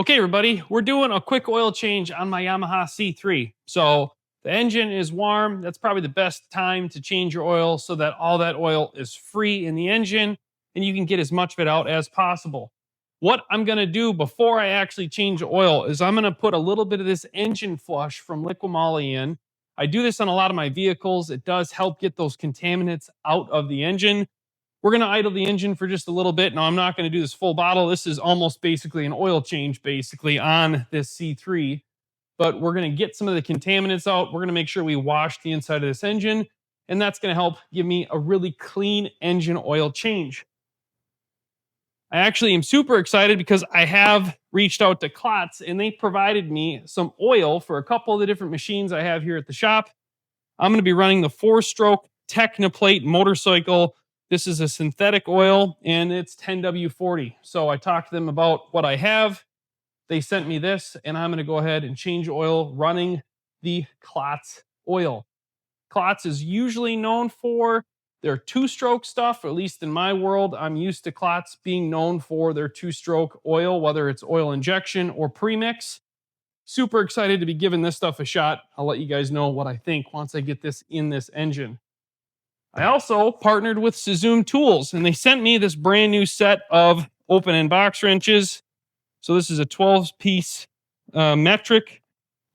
Okay, everybody, we're doing a quick oil change on my Yamaha C3. So the engine is warm. That's probably the best time to change your oil so that all that oil is free in the engine and you can get as much of it out as possible. What I'm going to do before I actually change the oil is I'm going to put a little bit of this engine flush from Liqui Moly in. I do this on a lot of my vehicles. It does help get those contaminants out of the engine. We're going to idle the engine for just a little bit. Now, I'm not going to do this full bottle. This is almost basically an oil change, basically, on this C3. But we're going to get some of the contaminants out. We're going to make sure we wash the inside of this engine. And that's going to help give me a really clean engine oil change. I actually am super excited because I have reached out to Klotz and they provided me some oil for a couple of the different machines I have here at the shop. I'm going to be running the 4-stroke Technoplate motorcycle. This is a synthetic oil and it's 10W40. So I talked to them about what I have. They sent me this and I'm going to go ahead and change oil running the Klotz oil. Klotz is usually known for their 2-stroke stuff, or at least in my world, I'm used to Klotz being known for their 2-stroke oil, whether it's oil injection or premix. Super excited to be giving this stuff a shot. I'll let you guys know what I think once I get this in this engine. I also partnered with Suzume Tools, and they sent me this brand new set of open end box wrenches. So this is a 12-piece metric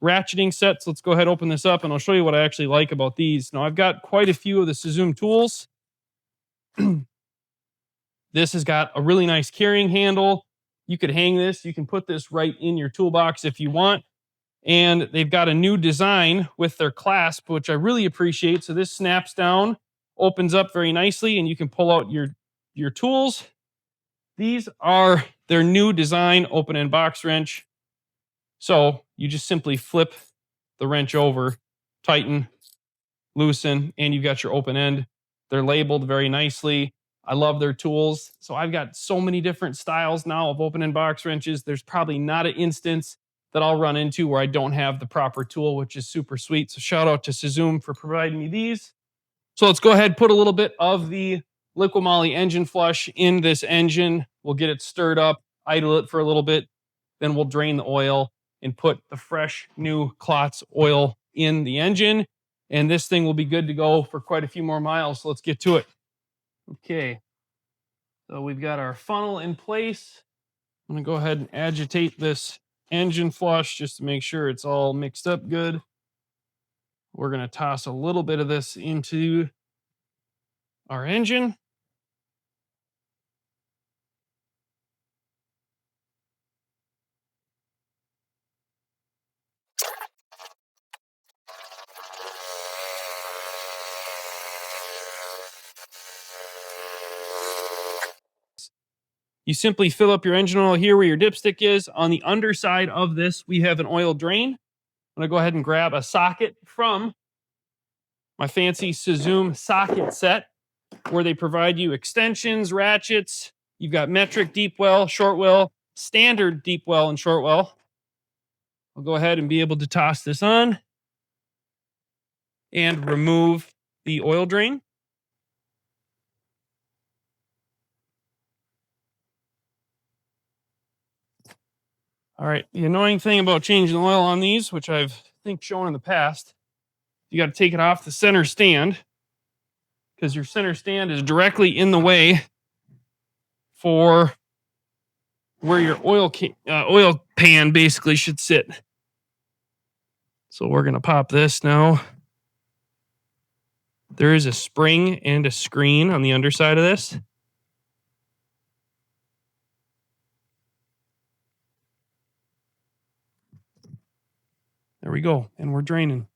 ratcheting set. So let's go ahead and open this up, and I'll show you what I actually like about these. Now, I've got quite a few of the Suzume Tools. This has got a really nice carrying handle. You could hang this. You can put this right in your toolbox if you want. And they've got a new design with their clasp, which I really appreciate. So this snaps down, opens up very nicely, and you can pull out your tools. These are their new design open end box wrench. So you just simply flip the wrench over, tighten, loosen, and you've got your open end. They're labeled very nicely. I love their tools. So I've got so many different styles now of open end box wrenches. There's probably not an instance that I'll run into where I don't have the proper tool, which is super sweet. So shout out to Suzume for providing me these. So let's go ahead and put a little bit of the Liqui Moly engine flush in this engine. We'll get it stirred up, idle it for a little bit. Then we'll drain the oil and put the fresh new Klotz oil in the engine. And this thing will be good to go for quite a few more miles. So let's get to it. Okay. So we've got our funnel in place. I'm going to go ahead and agitate this engine flush just to make sure it's all mixed up good. We're going to toss a little bit of this into our engine. You simply fill up your engine oil here where your dipstick is. On the underside of this, we have an oil drain. I'm going to go ahead and grab a socket from my fancy Suzume socket set where they provide you extensions, ratchets. You've got metric, deep well, short well, standard deep well, and short well. I'll go ahead and be able to toss this on and remove the oil drain. All right, the annoying thing about changing the oil on these, which I've I think shown in the past, you got to take it off the center stand because your center stand is directly in the way for where your oil pan basically should sit. So we're going to pop this now. There is a spring and a screen on the underside of this. There we go. And we're draining.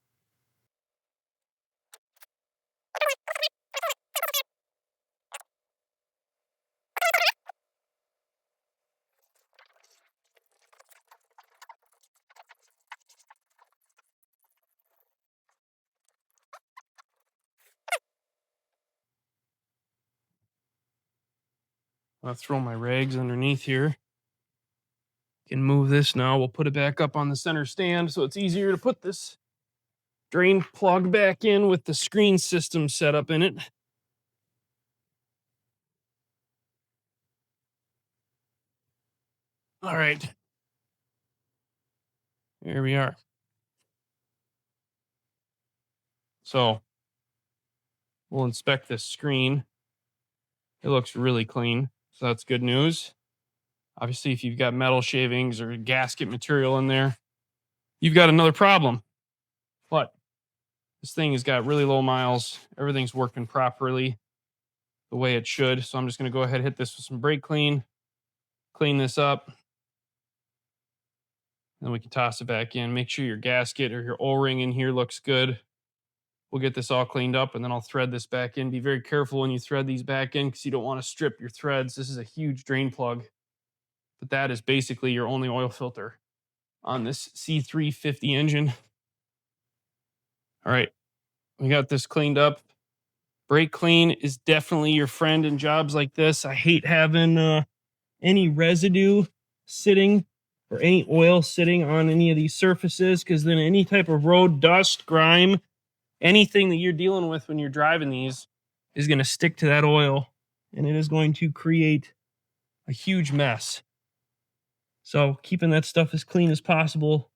I'll throw my rags underneath here. Can move this now. We'll put it back up on the center stand so it's easier to put this drain plug back in with the screen system set up in it. All right. Here we are. So we'll inspect this screen. It looks really clean, so that's good news. Obviously, if you've got metal shavings or gasket material in there, you've got another problem. But this thing has got really low miles. Everything's working properly the way it should. So I'm just going to go ahead and hit this with some brake clean, clean this up. Then we can toss it back in. Make sure your gasket or your O-ring in here looks good. We'll get this all cleaned up and then I'll thread this back in. Be very careful when you thread these back in because you don't want to strip your threads. This is a huge drain plug, but that is basically your only oil filter on this C350 engine. All right, we got this cleaned up. Brake clean is definitely your friend in jobs like this. I hate having any residue sitting or any oil sitting on any of these surfaces because then any type of road dust, grime, anything that you're dealing with when you're driving these is going to stick to that oil and it is going to create a huge mess. So keeping that stuff as clean as possible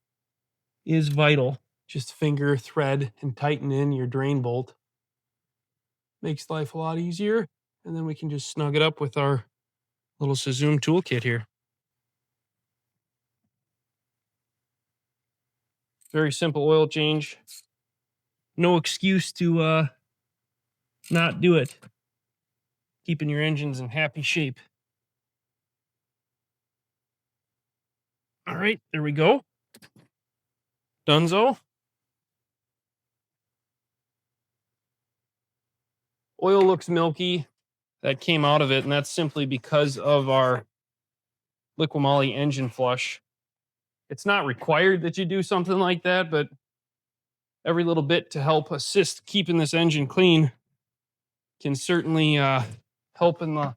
is vital. Just finger, thread, and tighten in your drain bolt. Makes life a lot easier. And then we can just snug it up with our little Suzume toolkit here. Very simple oil change. No excuse to not do it. Keeping your engines in happy shape. All right, there we go. Dunzo. Oil looks milky. That came out of it, and that's simply because of our Liqui Moly engine flush. It's not required that you do something like that, but every little bit to help assist keeping this engine clean can certainly help in the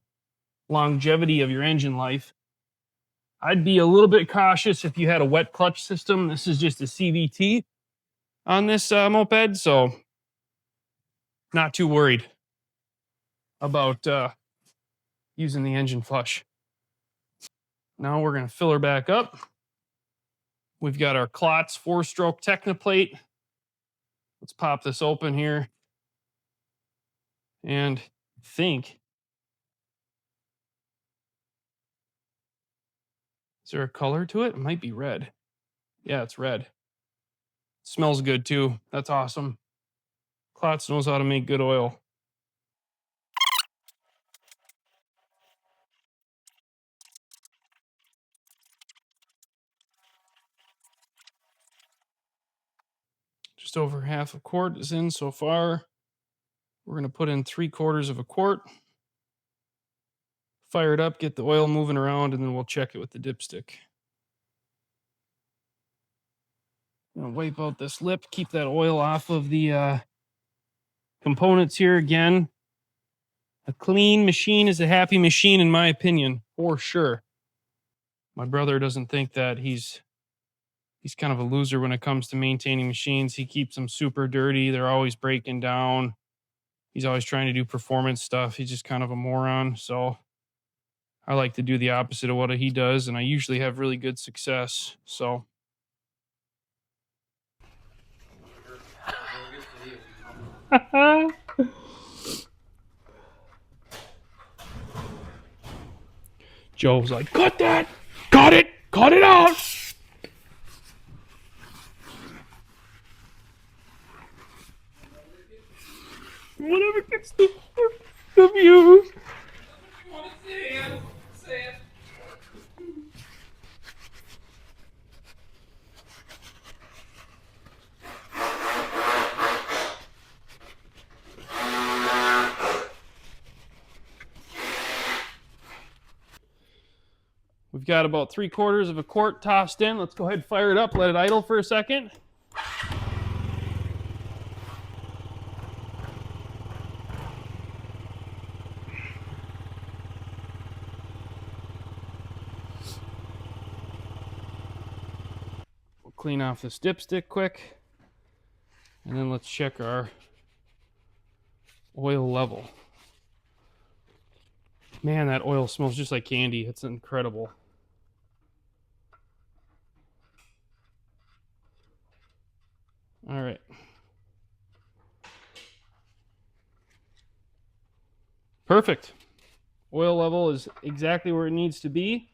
longevity of your engine life. I'd be a little bit cautious if you had a wet clutch system. This is just a CVT on this moped, so not too worried about using the engine flush. Now we're going to fill her back up. We've got our Klotz 4-stroke Technoplate. Let's pop this open here. And think, is there a color to it? It might be red. Yeah, it's red. Smells good too. That's awesome. Klotz knows how to make good oil. Just over half a quart is in so far. We're going to put in 3/4 of a quart. Fire it up, get the oil moving around, and then we'll check it with the dipstick. I'm going to wipe out this lip, keep that oil off of the components here again. A clean machine is a happy machine, in my opinion, for sure. My brother doesn't think that. He's kind of a loser when it comes to maintaining machines. He keeps them super dirty. They're always breaking down. He's always trying to do performance stuff. He's just kind of a moron. So I like to do the opposite of what he does, and I usually have really good success. So Joe's like, cut that! Cut it! Cut it out! Whatever gets the views. We've got about 3/4 of a quart tossed in. Let's go ahead and fire it up, let it idle for a second. We'll clean off this dipstick quick. And then let's check our oil level. Man, that oil smells just like candy. It's incredible. All right. Perfect. Oil level is exactly where it needs to be.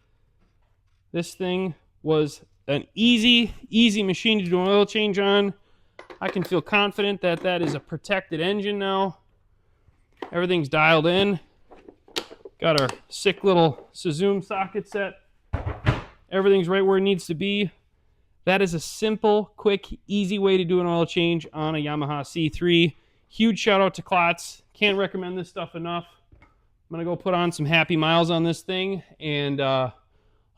This thing was an easy machine to do an oil change on. I can feel confident that that is a protected engine now. Everything's dialed in. Got our sick little Suzume socket set. Everything's right where it needs to be. That is a simple, quick, easy way to do an oil change on a Yamaha C3. Huge shout out to Klotz. Can't recommend this stuff enough. I'm going to go put on some happy miles on this thing, and I'll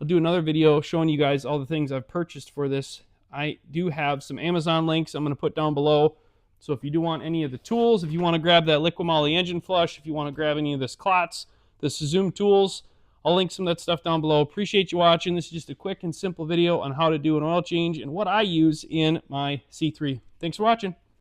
do another video showing you guys all the things I've purchased for this. I do have some Amazon links I'm going to put down below. So if you do want any of the tools, if you want to grab that Liqui Moly engine flush, if you want to grab any of this Klotz, the Suzume tools, I'll link some of that stuff down below. Appreciate you watching. This is just a quick and simple video on how to do an oil change and what I use in my C3. Thanks for watching.